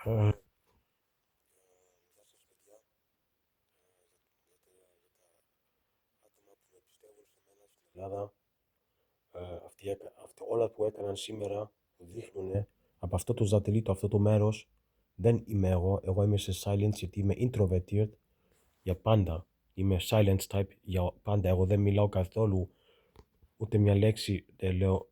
Γεια σας παιδιά, για τα άτομα που με πιστεύουν σε μένα στην Ελλάδα. Όλα που έκαναν σήμερα που δείχνουν από αυτό το ζατελίτο, αυτό το μέρος, δεν είμαι εγώ είμαι σε silence γιατί είμαι introverted για πάντα. Είμαι silence type για πάντα, εγώ δεν μιλάω καθόλου, ούτε μια λέξη δεν λέω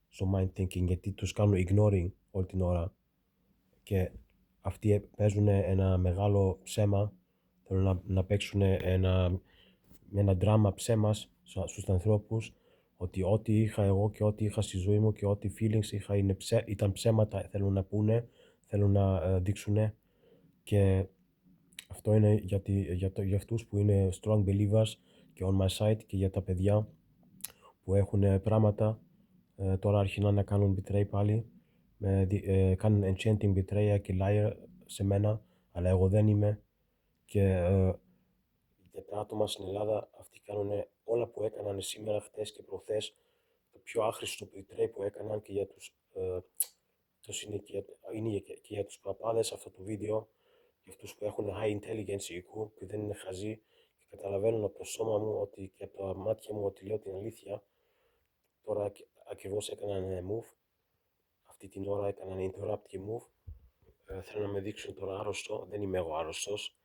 στο mind thinking γιατί τους κάνω ignoring όλη την ώρα και αυτοί παίζουν ένα μεγάλο ψέμα, θέλουν να παίξουν ένα δράμα ψέμας στους ανθρώπους ότι ό,τι είχα εγώ και ό,τι είχα στη ζωή μου και ό,τι feelings είχα ήταν ψέματα, θέλουν να πούνε, θέλουν να δείξουν και αυτό είναι για αυτούς που είναι strong believers και on my side και για τα παιδιά που έχουν πράγματα τώρα αρχινά να κάνουν betray πάλι κάνουν enchanting betrayal και liar σε μένα αλλά εγώ δεν είμαι και για τα άτομα στην Ελλάδα αυτοί κάνουν όλα που έκαναν σήμερα, χτες και προχθές το πιο άχρηστο betray που έκαναν και για τους είναι και για τους παπάδες αυτό το βίντεο για αυτούς που έχουν high intelligence IQ και δεν είναι χαζοί και καταλαβαίνουν από το σώμα μου ότι, και από τα μάτια μου ότι λέω την αλήθεια. Τώρα ακριβώς έκαναν move, αυτή την ώρα έκαναν interrupt και move. Θέλω να με δείξουν τώρα άρρωστο, δεν είμαι εγώ άρρωστος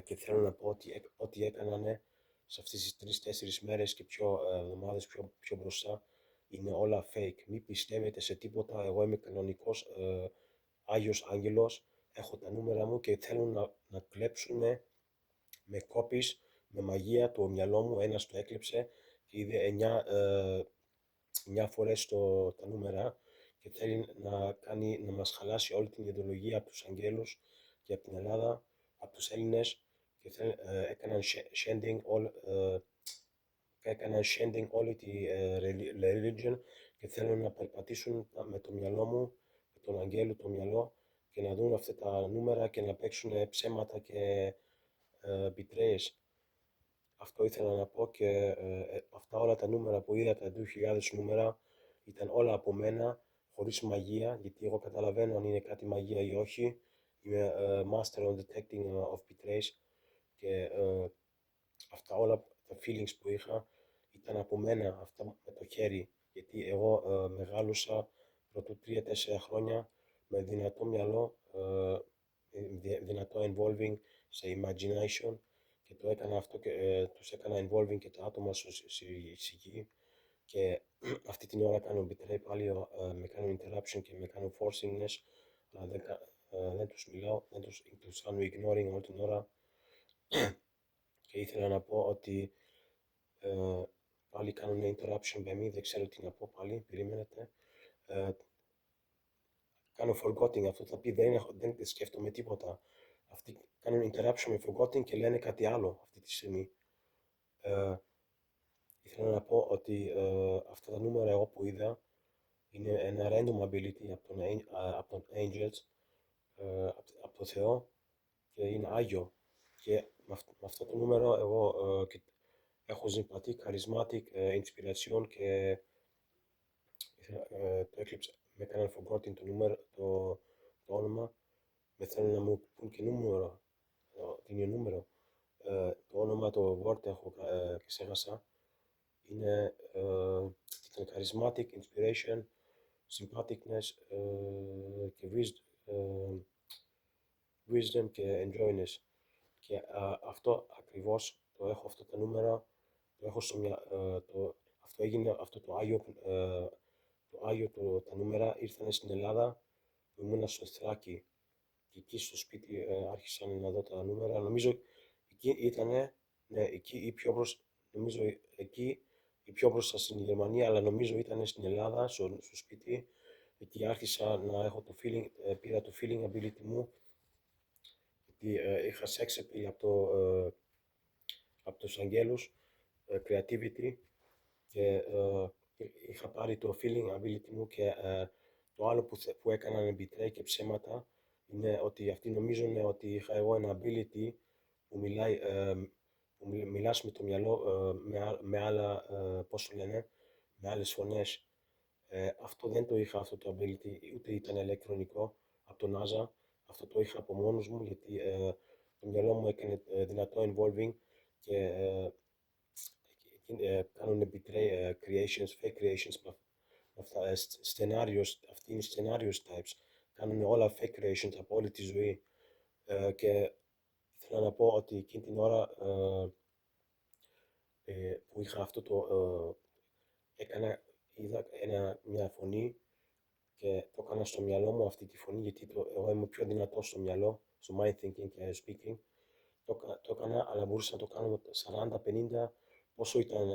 και θέλω να πω ότι ό,τι έκαναν σε αυτές τις 3-4 μέρες και εβδομάδες πιο μπροστά είναι όλα fake. Μην πιστεύετε σε τίποτα, εγώ είμαι κανονικός Άγιος Άγγελος, έχω τα νούμερα μου και θέλουν να κλέψουν με κόπης, με μαγεία το μυαλό μου, ένας το έκλεψε και είδε 9 φορές τα νούμερα και θέλει να μας χαλάσει όλη την ιδεολογία από τους αγγέλους και από την Ελλάδα, από τους Έλληνες και έκαναν shanding όλη τη religion και θέλουν να περπατήσουν με το μυαλό μου, με τον αγγέλο το μυαλό και να δουν αυτά τα νούμερα και να παίξουν ψέματα και betrayers. Αυτό ήθελα να πω και αυτά όλα τα νούμερα που είδα, τα 2.000 νούμερα, ήταν όλα από μένα, χωρίς μαγεία, γιατί εγώ καταλαβαίνω αν είναι κάτι μαγεία ή όχι. Είμαι master on detecting of betrays και αυτά όλα τα feelings που είχα ήταν από μένα, αυτά με το χέρι, γιατί εγώ μεγάλωσα πρωτού 3-4 χρόνια με δυνατό μυαλό, δυνατό involving σε imagination και το έκανα αυτό και τους έκανα involving και τα άτομα στη γη και αυτή την ώρα κάνω betray πάλι, με κάνουν interruption και με κάνουν forcingness, αλλά δεν τους μιλάω, τους κάνω ignoring όλη την ώρα και ήθελα να πω ότι πάλι κάνουν interruption με μí, δεν ξέρω τι να πω πάλι, περιμένετε. Κάνω forgetting, αυτό θα πει δεν σκέφτομαι τίποτα. Αυτοί κάνουν interruption με forgetting και λένε κάτι άλλο αυτή τη στιγμή. Ήθελα να πω ότι αυτά τα νούμερα εγώ που είδα είναι ένα random ability από τον Angels, από το Θεό και είναι Άγιο. Και με αυτό το νούμερο εγώ έχω sympathetic, charismatic, inspiration και το έκλειψα. Με έκαναν forgetting το όνομα. Με θέλουν να μου πούν και νούμερο, τι είναι νούμερο. Το όνομα, το word έχω ξέχασα. Ήταν charismatic, inspiration, sympathicness και wisdom και enjoyness. Και αυτό ακριβώς το έχω, αυτά τα νούμερα, το έχω αυτό έγινε, αυτό τα νούμερα ήρθαν στην Ελλάδα που ήμουν στο Θράκη και εκεί στο σπίτι άρχισαν να δω τα νούμερα. Νομίζω εκεί ήτανε, ναι, εκεί ή πιο μπροστά, νομίζω εκεί ή πιο μπροστά στην Γερμανία, αλλά νομίζω ήταν στην Ελλάδα, στο σπίτι. Εκεί άρχισα να έχω το feeling, πήρα το feeling ability μου, γιατί είχα sex appeal από τους αγγέλους, creativity και είχα πάρει το feeling ability μου και το άλλο που έκαναν betray και ψέματα είναι ότι αυτοί νομίζουν ότι είχα εγώ ένα ability που μιλάς με το μυαλό με άλλα, πώς το λένε, με άλλες φωνές. Αυτό δεν το είχα αυτό το ability, ούτε ήταν ηλεκτρονικό από το NASA, αυτό το είχα από μόνος μου, γιατί το μυαλό μου έκανε δυνατό involving και κάνουν betray creations, fake creations με αυτά, αυτοί είναι scenarios types, κάνουν όλα fake creations από όλη τη ζωή. Και θέλω να πω ότι εκείνη την ώρα που είχα αυτό το, είδα μια φωνή και το έκανα στο μυαλό μου αυτή τη φωνή, γιατί εγώ είμαι πιο δυνατός στο μυαλό, στο mind thinking και speaking. Το έκανα, αλλά μπορούσα να το κάνω 40, 50, πόσο ήταν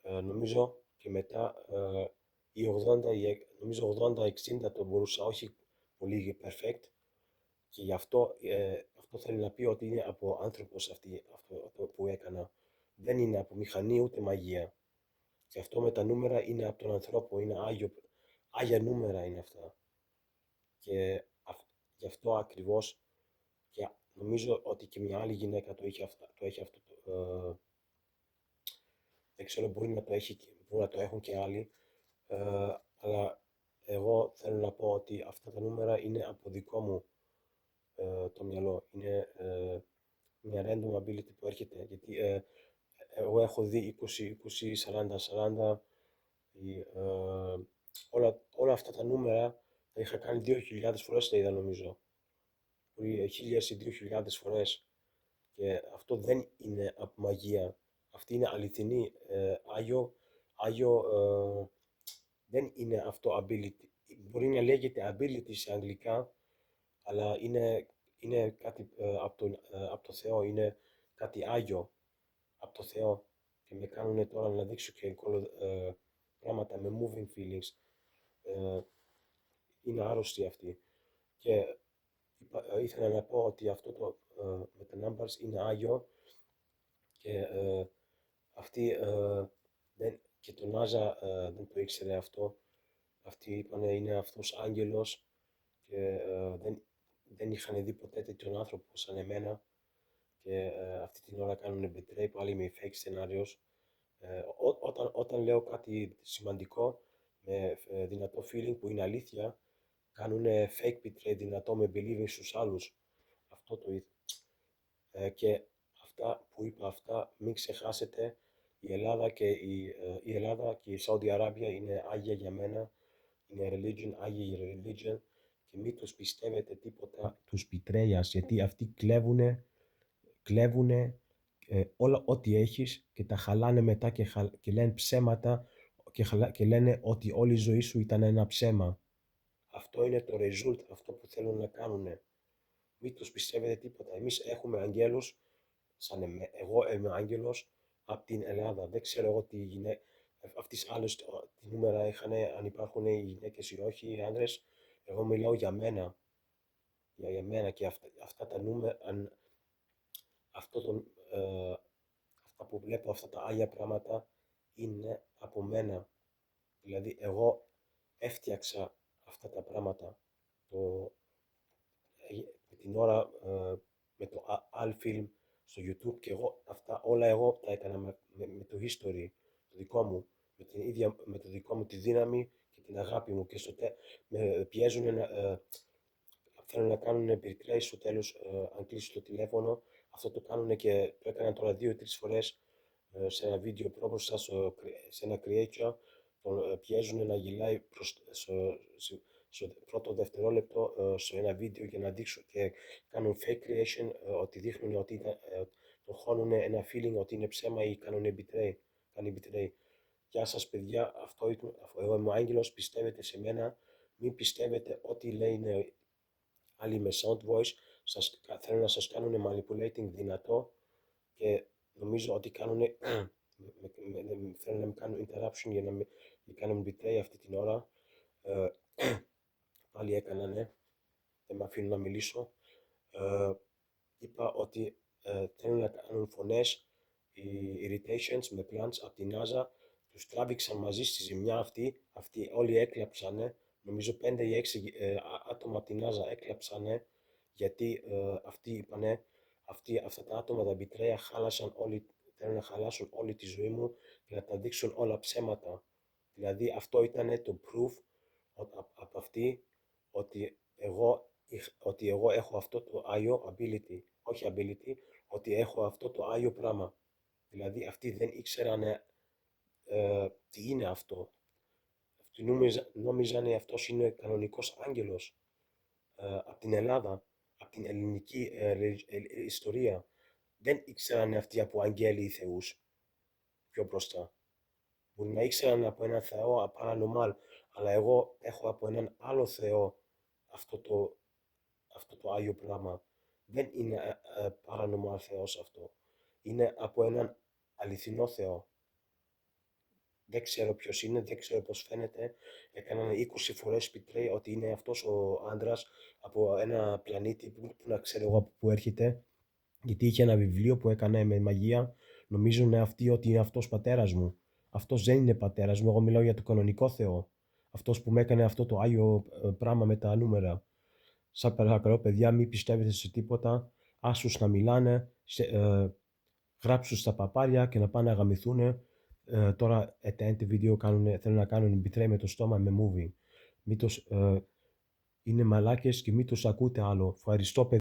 60. Νομίζω και μετά η 80, νομίζω 80-60 το μπορούσα, όχι πολύ perfect, και γι' αυτό, αυτό θέλει να πει ότι είναι από άνθρωπος αυτό που έκανα. Δεν είναι από μηχανή ούτε μαγεία. Και αυτό με τα νούμερα είναι από τον ανθρώπο, είναι άγια νούμερα είναι αυτά. Και γι' αυτό ακριβώς, και νομίζω ότι και μια άλλη γυναίκα το έχει αυτό, δεν ξέρω, μπορεί να το έχουν και άλλοι, αλλά εγώ θέλω να πω ότι αυτά τα νούμερα είναι από δικό μου το μυαλό. Είναι μια random ability που έρχεται, γιατί εγώ έχω δει 20, 40, 40, όλα αυτά τα νούμερα τα είχα κάνει 2.000 φορές, τα είδα νομίζω. Μπορεί 1.000 ή 2.000 φορές. Και αυτό δεν είναι από μαγεία. Αυτή είναι αληθινή. Άγιο, δεν είναι αυτό ability. Μπορεί να λέγεται ability σε αγγλικά, αλλά είναι κάτι από το Θεό, είναι κάτι άγιο από το Θεό. Και με κάνουν τώρα να δείξω και πράγματα με moving feelings. Είναι άρρωστοι αυτοί. Και ήθελα να πω ότι αυτό με τα numbers είναι άγιο, και και το Νάζα δεν το ήξερε αυτό. Αυτοί είπανε είναι αυτός άγγελος, και δεν είχαν δει ποτέ τέτοιον άνθρωπο σαν εμένα, και αυτή την ώρα κάνουν betray πάλι με fake scenarios. Όταν λέω κάτι σημαντικό με δυνατό feeling που είναι αλήθεια, κάνουν fake betray δυνατό με believing στους άλλους. Αυτό το και αυτά που είπα, μην ξεχάσετε, η Ελλάδα και η Σαουδική Αράβια είναι άγια για μένα, είναι άγια religion, και μην τους πιστεύετε τίποτα τους πιτρέιας, γιατί αυτοί κλέβουνε όλα ό,τι έχεις και τα χαλάνε μετά, και λένε ψέματα, και λένε ότι όλη η ζωή σου ήταν ένα ψέμα. Αυτό είναι το result, αυτό που θέλουν να κάνουνε. Μην τους πιστεύετε τίποτα. Εμείς έχουμε αγγέλους, εγώ είμαι άγγελος από την Ελλάδα. Δεν ξέρω εγώ αυτές άλλες τι νούμερα είχαν, αν υπάρχουν οι γυναίκες ή όχι, οι άντρες. Εγώ μιλάω για μένα. Για μένα, και αυτά τα νούμερα, αυτά που βλέπω, αυτά τα άλλα πράγματα είναι από μένα. Δηλαδή εγώ έφτιαξα αυτά τα πράγματα. Την ώρα με το Alfilm στο YouTube, και εγώ τα έκανα με το history το δικό μου, με το δικό μου τη δύναμη και την αγάπη μου, και με πιέζουν θέλουν να κάνουν betray στο τέλος, αν κλείσει το τηλέφωνο. Αυτό το κάνουν, και το έκαναν τώρα 2-3 φορές σε ένα βίντεο πρόπροστα σε ένα creator. Τον πιέζουν να γελάει στο πρώτο δευτερόλεπτο σε ένα βίντεο, για να δείξουν, και κάνουν fake creation, ότι δείχνουν ότι το χώνουν ένα feeling ότι είναι ψέμα, ή κάνουν betray. Γεια σας παιδιά, εγώ είμαι ο Άγγελος, πιστεύετε σε μένα, μην πιστεύετε ό,τι λέει άλλοι με sound voice, θέλουν να σας κάνουν manipulating δυνατό, και νομίζω ότι θέλουν να με κάνουν interruption για να με κάνουν betray αυτή την ώρα. Πάλι έκανανε, δεν με αφήνουν να μιλήσω. Είπα ότι θέλουν να κάνουν φωνές, οι irritations με plants από την NASA, τους τράβηξαν μαζί στη ζημιά αυτοί όλοι έκλαψανε, νομίζω 5 ή 6 άτομα από την NASA έκλαψανε, γιατί αυτοί είπανε, αυτά τα άτομα τα betrayal θέλουν να χαλάσουν όλη τη ζωή μου και να τα δείξουν όλα ψέματα. Δηλαδή αυτό ήταν το proof από αυτοί, ότι ότι εγώ έχω αυτό το Άγιο ability, όχι ability, ότι έχω αυτό το Άγιο πράγμα. Δηλαδή αυτοί δεν ήξεραν τι είναι αυτό. Αυτοί νόμιζαν αυτός είναι κανονικός άγγελος από την Ελλάδα, από την ελληνική ιστορία. Δεν ήξεραν αυτοί από αγγέλοι θεούς πιο μπροστά. Μπορεί να ήξεραν από έναν θεό παρανομάλ, αλλά εγώ έχω από έναν άλλο θεό αυτό το Άγιο πράγμα. Δεν είναι παρανομάλ θεός αυτό. Είναι από έναν αληθινό θεό. Δεν ξέρω ποιος είναι, δεν ξέρω πώς φαίνεται. Έκαναν 20 φορές πιτρέ ότι είναι αυτός ο άντρας από ένα πλανήτη που να ξέρω εγώ από πού έρχεται. Γιατί είχε ένα βιβλίο που έκανε με μαγεία. Νομίζουν αυτοί ότι είναι αυτός πατέρας μου. Αυτός δεν είναι πατέρας μου. Εγώ μιλάω για το κανονικό Θεό. Αυτός που με έκανε αυτό το άγιο πράγμα με τα νούμερα. Σαν παρακαλώ, παιδιά, μην πιστεύετε σε τίποτα. Άσους να μιλάνε. Γράψουν στα παπάρια και να πάνε να γαμηθούν. Τώρα, at the end του βίντεο θέλουν να κάνουν betray με το στόμα με movie. Είναι μαλάκες και μην τους ακούτε άλλο. Ευχαριστώ, παιδιά.